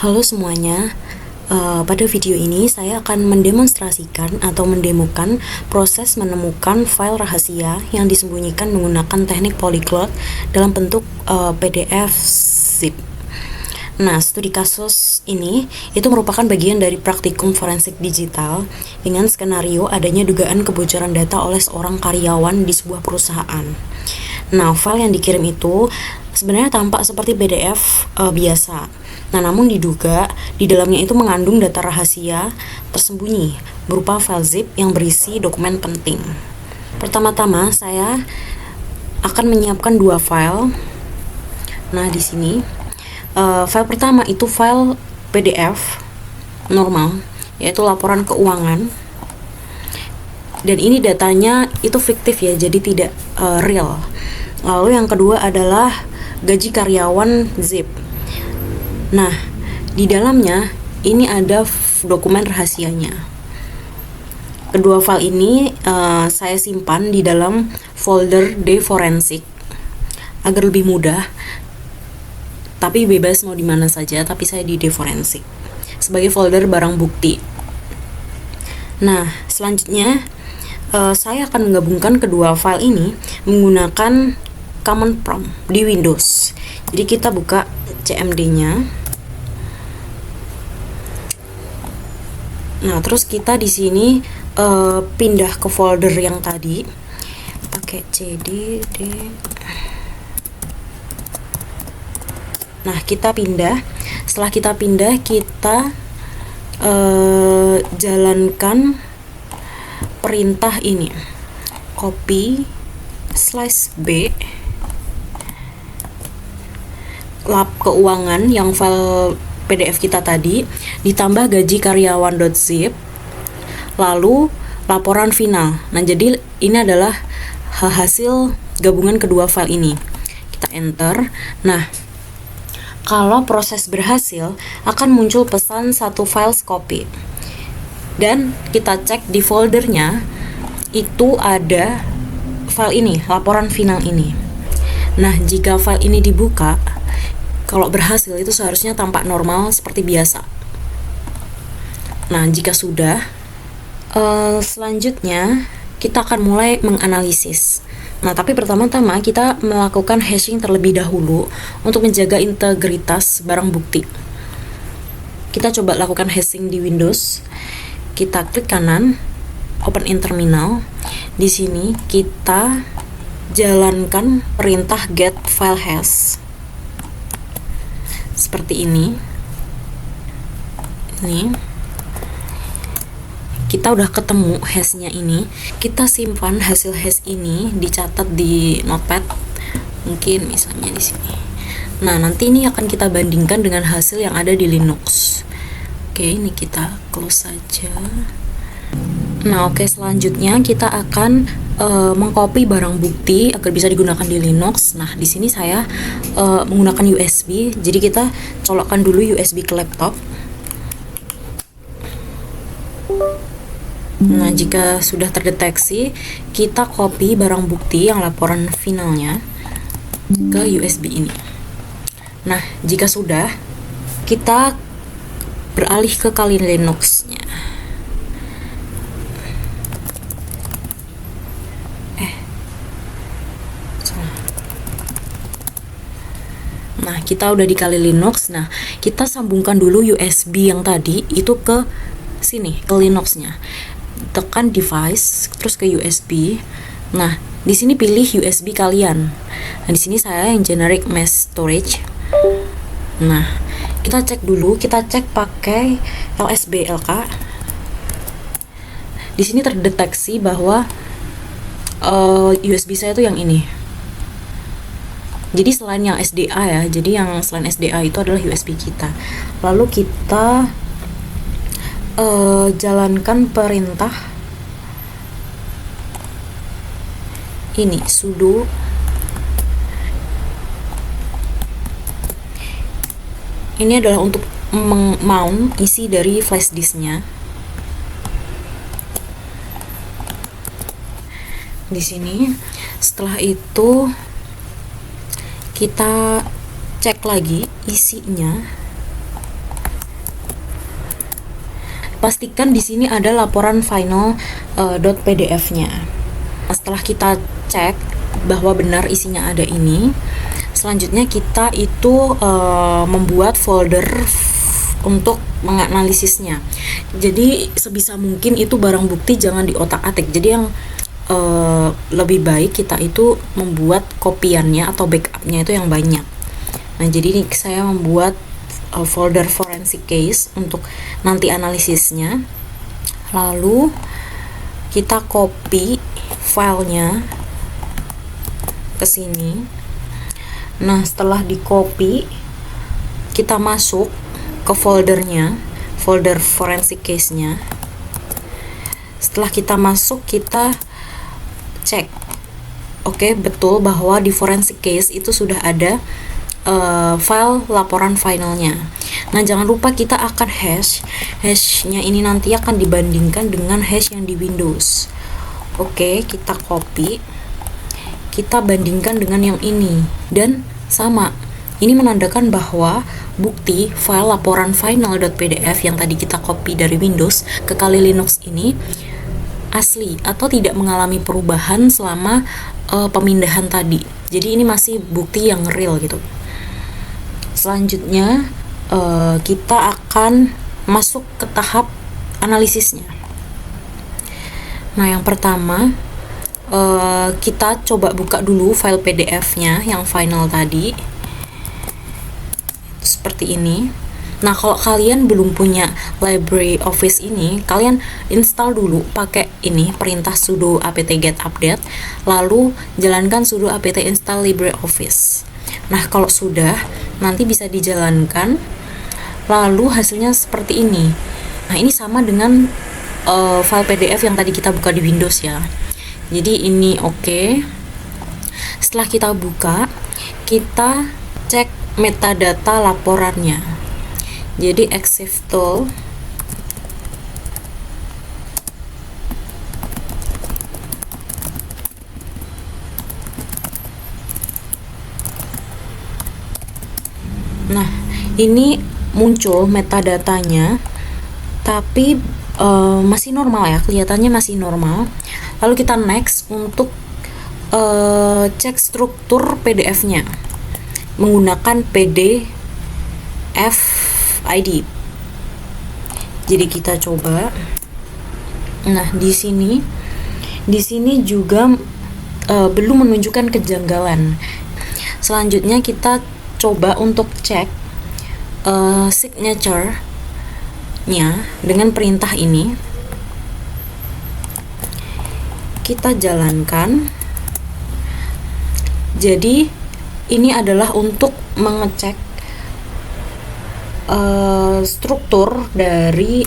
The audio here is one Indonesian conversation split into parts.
Halo semuanya, pada video ini saya akan mendemonstrasikan atau mendemokan proses menemukan file rahasia yang disembunyikan menggunakan teknik polyglot dalam bentuk PDF zip. Nah, studi kasus ini itu merupakan bagian dari praktikum forensik digital dengan skenario adanya dugaan kebocoran data oleh seorang karyawan di sebuah perusahaan. Nah, file yang dikirim itu sebenarnya tampak seperti PDF biasa. Nah, namun diduga di dalamnya itu mengandung data rahasia tersembunyi berupa file zip yang berisi dokumen penting. Pertama-tama saya akan menyiapkan dua file. Nah, di sini file pertama itu file PDF normal, yaitu laporan keuangan. Dan ini datanya itu fiktif ya, jadi tidak real. Lalu yang kedua adalah gaji karyawan zip. Nah, di dalamnya ini ada dokumen rahasianya. Kedua file ini saya simpan di dalam folder D forensik agar lebih mudah. Tapi bebas mau di mana saja, tapi saya di D forensik sebagai folder barang bukti. Nah, selanjutnya saya akan menggabungkan kedua file ini menggunakan command prompt di Windows. Jadi kita buka CMD-nya. Nah, terus kita di sini pindah ke folder yang tadi. Pakai CD, D. Nah, kita pindah. Setelah kita pindah, kita jalankan perintah ini. Copy /B lab keuangan yang file PDF kita tadi ditambah gaji karyawan.zip lalu laporan final. Nah, jadi ini adalah hasil gabungan kedua file ini. Kita enter. Nah, kalau proses berhasil akan muncul pesan satu file copy. Dan kita cek di foldernya itu ada file ini, laporan final ini. Nah, jika file ini dibuka, kalau berhasil itu seharusnya tampak normal seperti biasa. Nah, jika sudah, selanjutnya kita akan mulai menganalisis. Nah, tapi pertama-tama kita melakukan hashing terlebih dahulu untuk menjaga integritas barang bukti. Kita coba lakukan hashing di Windows. Kita klik kanan, open in terminal. Di sini kita jalankan perintah get file hash. Seperti ini. Kita udah ketemu hashnya ini. Kita simpan hasil hash ini, dicatat di notepad. Mungkin misalnya di sini. Nah, nanti ini akan kita bandingkan dengan hasil yang ada di Linux. Oke, ini kita close saja. Nah, oke, selanjutnya kita akan mengcopy barang bukti agar bisa digunakan di Linux. Nah, di sini saya menggunakan USB. Jadi kita colokkan dulu USB ke laptop. Nah, jika sudah terdeteksi, kita copy barang bukti yang laporan finalnya ke USB ini. Nah, jika sudah, kita beralih ke Kali Linux-nya. Nah, kita udah di Kali Linux. Nah, kita sambungkan dulu USB yang tadi itu ke sini, ke Linux-nya. Tekan device, terus ke USB. Nah, di sini pilih USB kalian. Nah, di sini saya yang generic mass storage. Nah, kita cek dulu, kita cek pakai LSB-LK. Di sini terdeteksi bahwa USB saya itu yang ini. Jadi selain yang SDA ya, jadi yang selain SDA itu adalah USB kita. Lalu kita jalankan perintah ini, sudo ini adalah untuk mount isi dari flash disknya. Di sini, setelah itu kita cek lagi isinya. pastikan di sini ada laporan final .pdf-nya. Setelah kita cek bahwa benar isinya ada ini, selanjutnya kita itu membuat folder untuk menganalisisnya. Jadi sebisa mungkin itu barang bukti jangan diotak-atik. Jadi yang lebih baik kita itu membuat kopiannya atau backupnya itu yang banyak. Nah, jadi ini saya membuat folder forensic case untuk nanti analisisnya. Lalu kita copy filenya ke sini. Nah, setelah di copy, kita masuk ke foldernya, folder forensic case-nya. Setelah kita masuk, kita cek, oke, betul bahwa di forensic case itu sudah ada file laporan finalnya. Nah, jangan lupa kita akan hashnya ini nanti akan dibandingkan dengan hash yang di Windows. Oke, kita copy, kita bandingkan dengan yang ini, dan sama, ini menandakan bahwa bukti file laporan final.pdf yang tadi kita copy dari Windows ke Kali Linux ini asli atau tidak mengalami perubahan selama pemindahan tadi. Jadi ini masih bukti yang real gitu. Selanjutnya kita akan masuk ke tahap analisisnya. Nah, yang pertama kita coba buka dulu file PDF-nya yang final tadi. Seperti ini. Nah, kalau kalian belum punya LibreOffice ini, kalian install dulu pakai ini perintah sudo apt-get update, lalu jalankan sudo apt install LibreOffice. Nah, kalau sudah, nanti bisa dijalankan, lalu hasilnya seperti ini. Nah, ini sama dengan file PDF yang tadi kita buka di Windows ya. Jadi ini oke. Setelah kita buka, kita cek metadata laporannya. Jadi exif tool, nah ini muncul metadatanya, tapi masih normal ya, kelihatannya masih normal. Lalu kita next untuk cek struktur PDF-nya menggunakan PDF ID. Jadi kita coba. Nah, di sini juga belum menunjukkan kejanggalan. Selanjutnya kita coba untuk cek signature-nya dengan perintah ini. Kita jalankan. Jadi ini adalah untuk mengecek struktur dari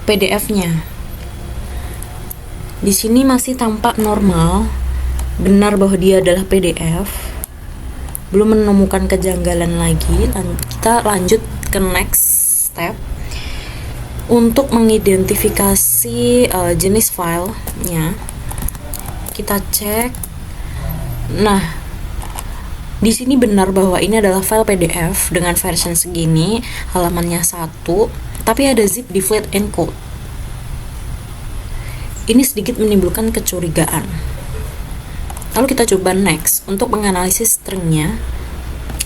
PDF-nya. Di sini masih tampak normal, benar bahwa dia adalah PDF. Belum menemukan kejanggalan lagi. Kita lanjut ke next step untuk mengidentifikasi jenis filenya. Kita cek. Nah, di sini benar bahwa ini adalah file PDF dengan version segini, halamannya 1, tapi ada zip deflate encode. Ini sedikit menimbulkan kecurigaan. Lalu kita coba next untuk menganalisis stringnya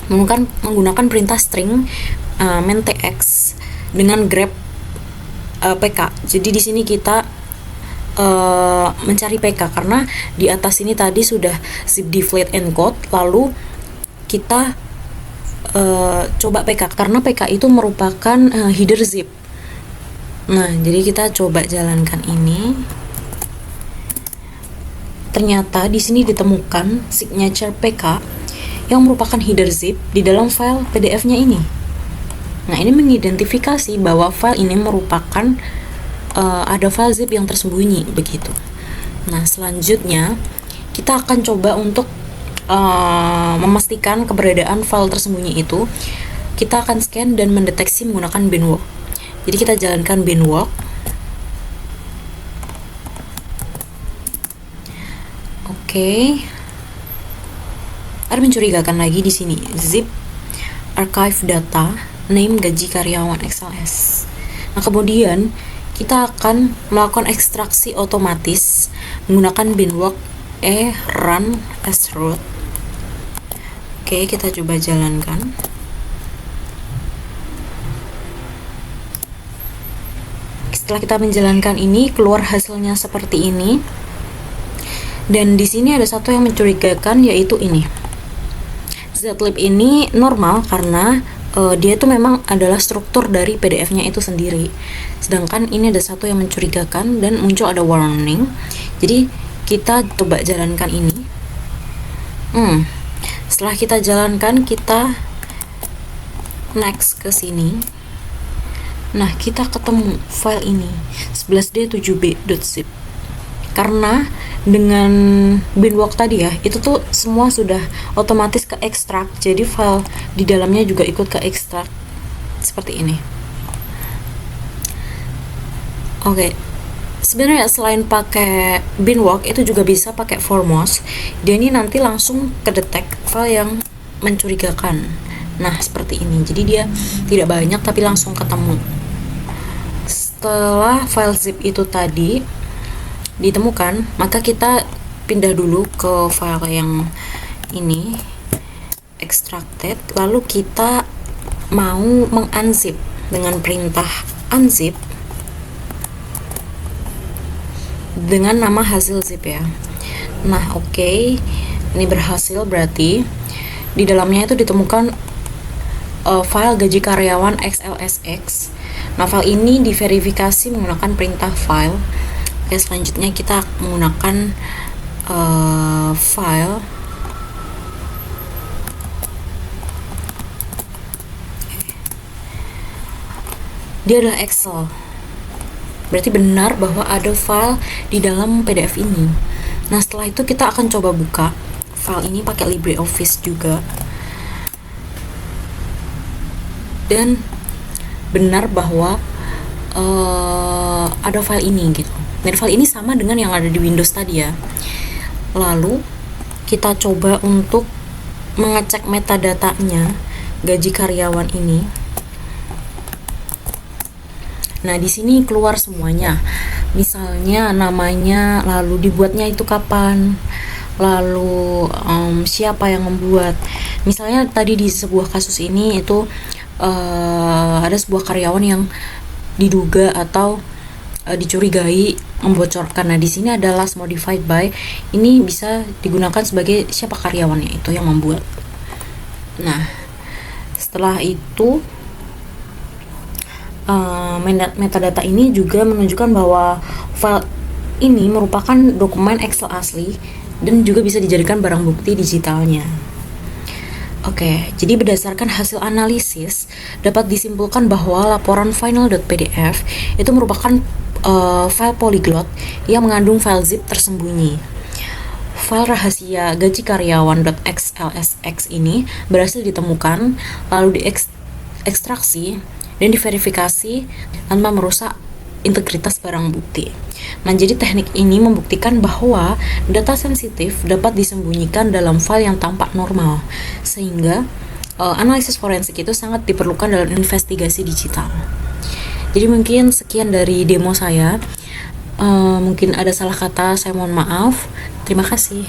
menggunakan perintah string main.tx dengan grep pk. Jadi di sini kita mencari pk karena di atas ini tadi sudah zip deflate encode, lalu kita coba pk karena pk itu merupakan header zip. Nah, jadi kita coba jalankan ini. Ternyata di sini ditemukan signature pk yang merupakan header zip di dalam file PDF-nya ini. Nah, ini mengidentifikasi bahwa file ini merupakan ada file zip yang tersembunyi begitu. Nah, selanjutnya kita akan coba untuk memastikan keberadaan file tersembunyi itu. Kita akan scan dan mendeteksi menggunakan binwalk. Jadi kita jalankan binwalk. Oke. Ada mencurigakan lagi di sini. Zip archive data name gaji karyawan XLS. Nah, kemudian kita akan melakukan ekstraksi otomatis menggunakan binwalk run as root. Oke, kita coba jalankan. Setelah kita menjalankan ini, keluar hasilnya seperti ini. Dan di sini ada satu yang mencurigakan, yaitu ini. Zlib ini normal karena dia itu memang adalah struktur dari PDF-nya itu sendiri. Sedangkan ini ada satu yang mencurigakan dan muncul ada warning. Jadi kita coba jalankan ini. Setelah kita jalankan, kita next ke sini. Nah, kita ketemu file ini 11d7b.zip. Karena dengan binwalk tadi ya, itu tuh semua sudah otomatis ke ekstrak. Jadi file di dalamnya juga ikut ke ekstrak seperti ini. Oke. Sebenarnya selain pakai binwalk, itu juga bisa pakai formos. Dia ini nanti langsung kedetek file yang mencurigakan. Nah, seperti ini. Jadi dia tidak banyak tapi langsung ketemu. Setelah file zip itu tadi ditemukan, maka kita pindah dulu ke file yang ini, extracted, lalu kita mau mengunzip dengan perintah unzip dengan nama hasil zip ya. Nah, oke. Ini berhasil, berarti di dalamnya itu ditemukan file gaji karyawan XLSX. Nah, file ini diverifikasi menggunakan perintah file. Oke, selanjutnya kita menggunakan file dia adalah Excel. Berarti benar bahwa ada file di dalam PDF ini. Nah, setelah itu kita akan coba buka file ini pakai LibreOffice juga. Dan benar bahwa ada file ini gitu. Dan file ini sama dengan yang ada di Windows tadi ya. Lalu kita coba untuk mengecek metadatanya gaji karyawan ini. Nah, di sini keluar semuanya. Misalnya namanya, lalu dibuatnya itu kapan, lalu siapa yang membuat. Misalnya tadi di sebuah kasus ini itu ada sebuah karyawan yang diduga atau dicurigai membocorkan. Nah, di sini ada last modified by. Ini bisa digunakan sebagai siapa karyawannya itu yang membuat. Nah, setelah itu metadata ini juga menunjukkan bahwa file ini merupakan dokumen Excel asli dan juga bisa dijadikan barang bukti digitalnya. Oke, jadi berdasarkan hasil analisis dapat disimpulkan bahwa laporan final.pdf itu merupakan file polyglot yang mengandung file zip tersembunyi. File rahasia gaji karyawan.xlsx ini berhasil ditemukan, lalu diekstraksi dan diverifikasi tanpa merusak integritas barang bukti. Nah, jadi teknik ini membuktikan bahwa data sensitif dapat disembunyikan dalam file yang tampak normal, sehingga analisis forensik itu sangat diperlukan dalam investigasi digital. Jadi mungkin sekian dari demo saya. Mungkin ada salah kata, saya mohon maaf. Terima kasih.